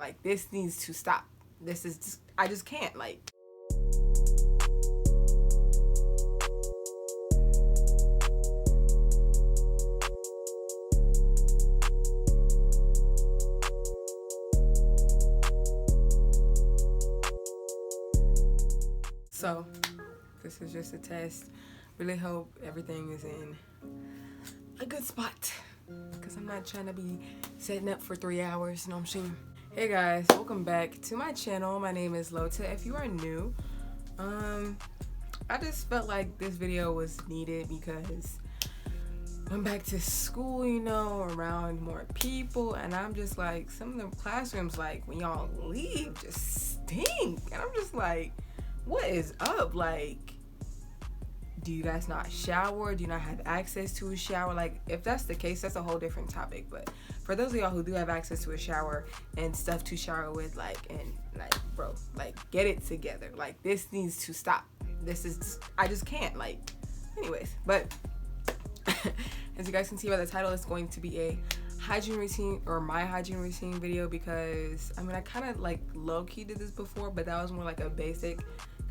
Like, this needs to stop. This is just, I just can't, like. So, this is just a test. Really hope everything is in a good spot, because I'm not trying to be setting up for 3 hours, you know what I'm saying? Hey guys, welcome back to my channel. My name is Lota. If you are new, I just felt like this video was needed because I'm back to school, you know, around more people, and I'm just like, some of the classrooms, like, when y'all leave, just stink. And I'm just like, what is up? Like, do you guys not shower? Do you not have access to a shower? Like, if that's the case, that's a whole different topic. But for those of y'all who do have access to a shower and stuff to shower with, like, and like, bro, like, get it together. Like, this needs to stop. This is just, I just can't, like, anyways. But as you guys can see by the title, it's going to be a hygiene routine, or my hygiene routine video, because I mean, I kind of like low-key did this before, but that was more like a basic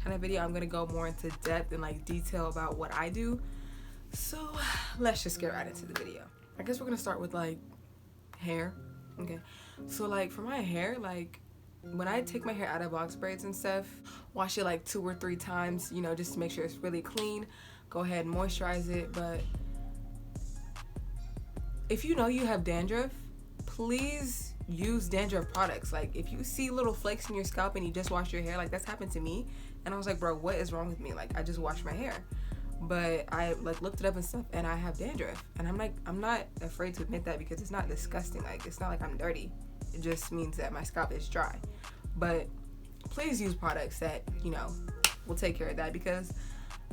kind of video. I'm gonna go more into depth and like detail about what I do. So let's just get right into the video. I guess we're gonna start with like hair. Okay, so like for my hair, like when I take my hair out of box braids and stuff, wash it like 2 or 3 times, you know, just to make sure it's really clean. Go ahead and moisturize it. But if you know you have dandruff, please use dandruff products. Like, if you see little flakes in your scalp and you just wash your hair, like, that's happened to me, and I was like, bro, what is wrong with me? Like, I just washed my hair, but I like looked it up and stuff, and I have dandruff. And I'm like, I'm not afraid to admit that, because it's not disgusting. Like, it's not like I'm dirty. It just means that my scalp is dry. But please use products that, you know, will take care of that, because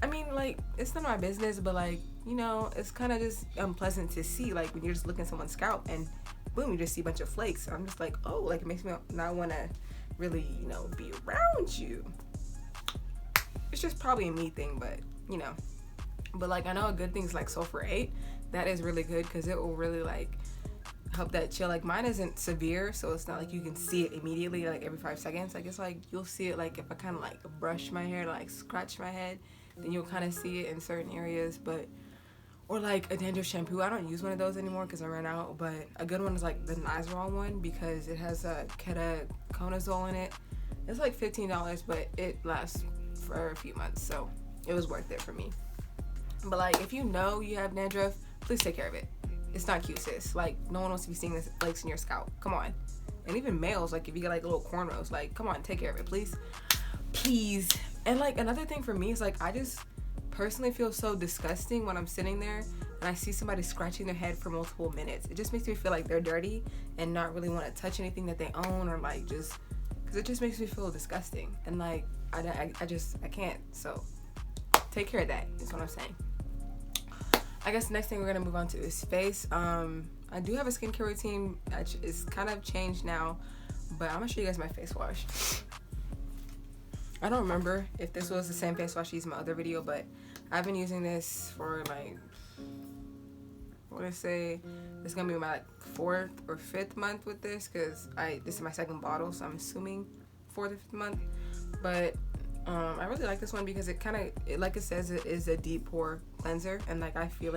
I mean, like, it's none of my business, but like, you know, it's kind of just unpleasant to see, like, when you're just looking at someone's scalp and boom, you just see a bunch of flakes. I'm just like, oh, like, it makes me not want to really, you know, be around you. It's just probably a me thing, but, you know. But, like, I know a good thing is, like, sulfur 8. That is really good, because it will really, like, help that chill. Like, mine isn't severe, so it's not like you can see it immediately, like, every 5 seconds. Like, it's like, you'll see it, like, if I kind of, like, brush my hair, like, scratch my head, then you'll kind of see it in certain areas. But, or like a dandruff shampoo. I don't use one of those anymore because I ran out, but a good one is like the Nizoral one, because it has a ketoconazole in it. It's like $15, but it lasts for a few months, so it was worth it for me. But like, if you know you have dandruff, please take care of it. It's not cute, sis. Like, no one wants to be seeing this flakes in your scalp. Come on. And even males, like, if you get like little cornrows, like, come on, take care of it, please. Please. And like, another thing for me is like, I just personally feel so disgusting when I'm sitting there and I see somebody scratching their head for multiple minutes. It just makes me feel like they're dirty and not really want to touch anything that they own, or like, just because it just makes me feel disgusting. And like, I can't. So take care of that is what I'm saying. I guess the next thing we're gonna move on to is face. I do have a skincare routine. It's kind of changed now, but I'm gonna show you guys my face wash. I don't remember if this was the same face wash I used in my other video, but I've been using this for like, I want to say it's gonna be my like 4th or 5th month with this, because this is my 2nd bottle, so I'm assuming 4th or 5th month. But I really like this one because it kind of, like it says, it is a deep pore cleanser, and like I feel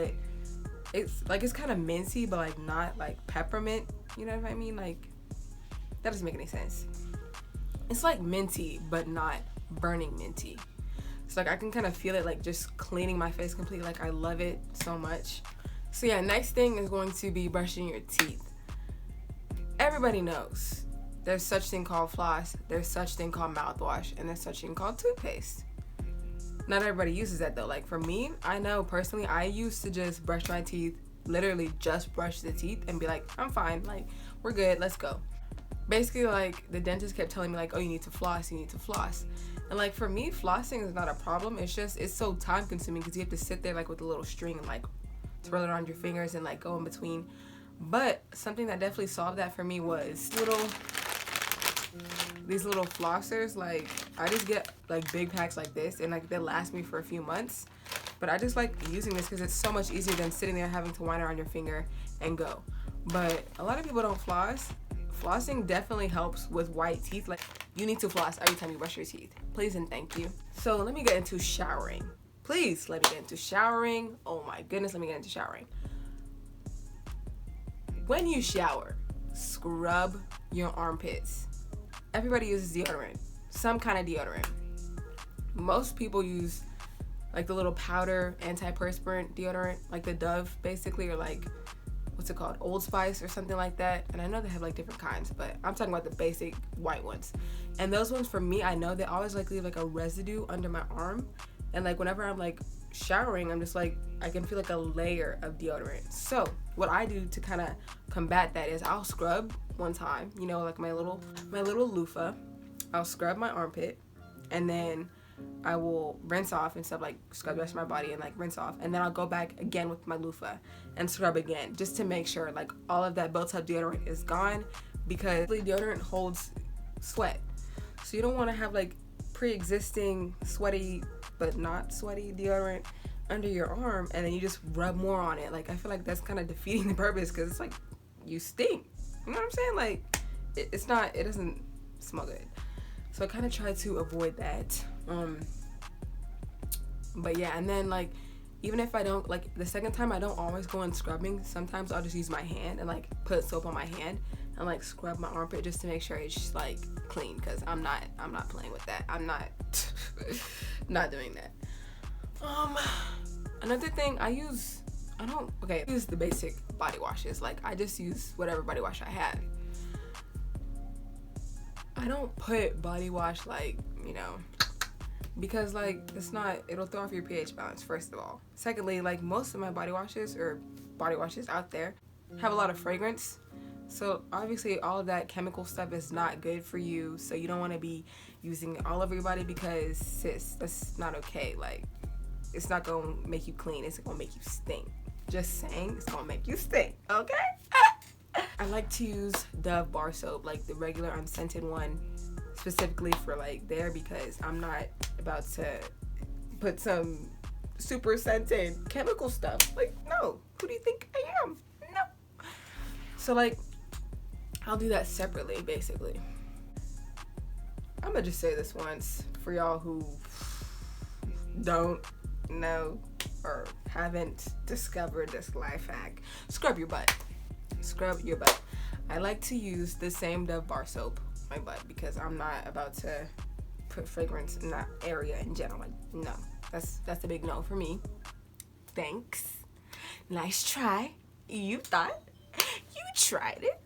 it's like, it's kind of minty, but like not like peppermint, you know what I mean? Like, that doesn't make any sense. It's like minty, but not burning minty. So like, I can kind of feel it, like, just cleaning my face completely. Like, I love it so much. So yeah, next thing is going to be brushing your teeth. Everybody knows there's such thing called floss, there's such thing called mouthwash, and there's such thing called toothpaste. Not everybody uses that though. Like, for me, I know personally, I used to just brush my teeth, literally just brush the teeth and be like, I'm fine, like, we're good, let's go. Basically, like, the dentist kept telling me like, oh, you need to floss, you need to floss. And like, for me, flossing is not a problem. It's just, it's so time consuming because you have to sit there like with a little string and like twirl it around your fingers and like go in between. But something that definitely solved that for me was these little flossers. Like, I just get like big packs like this, and like they last me for a few months. But I just like using this because it's so much easier than sitting there having to wind around your finger and go. But a lot of people don't floss. flossing definitely helps with white teeth. Like, you need to floss every time you brush your teeth. Please and thank you. So let me get into showering. Please let me get into showering. Oh my goodness, let me get into showering. When you shower, scrub your armpits. Everybody uses deodorant, some kind of deodorant. Most people use like the little powder antiperspirant deodorant, like the Dove basically, or like, what's it called, Old Spice or something like that. And I know they have like different kinds, but I'm talking about the basic white ones. And those ones, for me, I know they always like leave like a residue under my arm. And like whenever I'm like showering, I'm just like, I can feel like a layer of deodorant. So what I do to kind of combat that is I'll scrub one time, you know, like my little loofah. I'll scrub my armpit, and then I will rinse off and stuff, like scrub the rest of my body and like rinse off, and then I'll go back again with my loofah and scrub again, just to make sure like all of that built up deodorant is gone, because deodorant holds sweat, so you don't want to have like pre-existing sweaty but not sweaty deodorant under your arm and then you just rub more on it. Like, I feel like that's kind of defeating the purpose, because it's like, you stink, you know what I'm saying? Like, it doesn't smell good. So I kind of try to avoid that. But yeah, and then like, even if I don't, like the second time, I don't always go in scrubbing. Sometimes I'll just use my hand and like put soap on my hand and like scrub my armpit just to make sure it's just like clean, because I'm not playing with that. I'm not not doing that. Another thing I use the basic body washes. Like, I just use whatever body wash I have. I don't put body wash like, you know, because like it'll throw off your pH balance, first of all. Secondly, like most of my body washes out there have a lot of fragrance. So obviously all of that chemical stuff is not good for you. So you don't want to be using it all over your body, because sis, that's not okay. Like, it's not gonna make you clean, it's gonna make you stink. Just saying, it's gonna make you stink, okay? I like to use Dove bar soap, like the regular unscented one, specifically for like there, because I'm not about to put some super scented chemical stuff. Like, no, who do you think I am? No. So like, I'll do that separately, basically. I'm gonna just say this once for y'all who don't know or haven't discovered this life hack. Scrub your butt. Scrub your butt. I like to use the same Dove bar soap on my butt, because I'm not about to put fragrance in that area in general. Like, no, that's a big no for me. Thanks. Nice try. You thought. You tried it.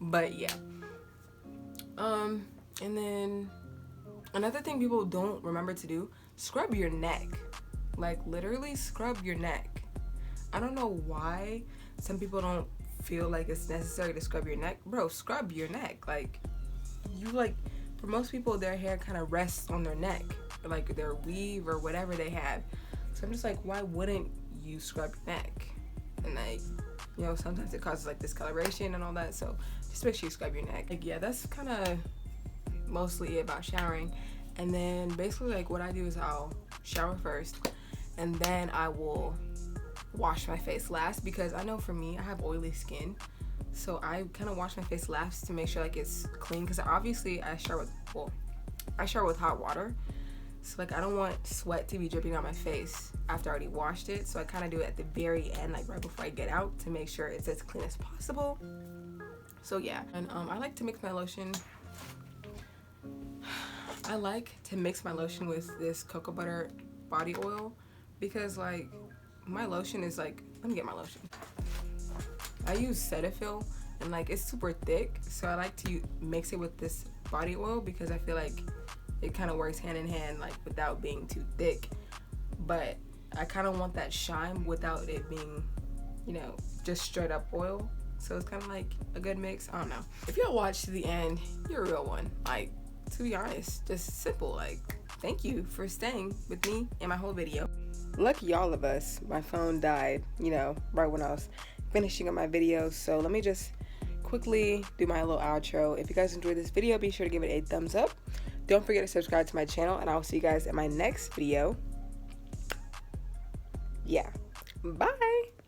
But yeah. And then another thing people don't remember to do, scrub your neck. Like, literally scrub your neck. I don't know why some people don't feel like it's necessary to scrub your neck. Bro, scrub your neck. Like, for most people, their hair kind of rests on their neck, like their weave or whatever they have. So I'm just like, why wouldn't you scrub your neck? And like, you know, sometimes it causes like discoloration and all that. So just make sure you scrub your neck. Like, yeah, that's kind of mostly it about showering. And then basically like what I do is I'll shower first, and then I will wash my face last, because I know for me, I have oily skin, so I kind of wash my face last to make sure like it's clean, because obviously I shower with hot water, so like I don't want sweat to be dripping on my face after I already washed it. So I kind of do it at the very end, like right before I get out, to make sure it's as clean as possible. So yeah, and I like to mix my lotion. I like to mix my lotion with this cocoa butter body oil, because like my lotion is like, let me get my lotion. I use Cetaphil, and like it's super thick, so I like to mix it with this body oil, because I feel like it kind of works hand in hand, like without being too thick. But I kind of want that shine without it being, you know, just straight up oil. So it's kind of like a good mix. I don't know. If y'all watch to the end, you're a real one. Like, to be honest, just simple. Like, thank you for staying with me in my whole video. Lucky all of us, my phone died, you know, right when I was finishing up my video. So let me just quickly do my little outro. If you guys enjoyed this video, be sure to give it a thumbs up. Don't forget to subscribe to my channel, and I will see you guys in my next video. Yeah, bye.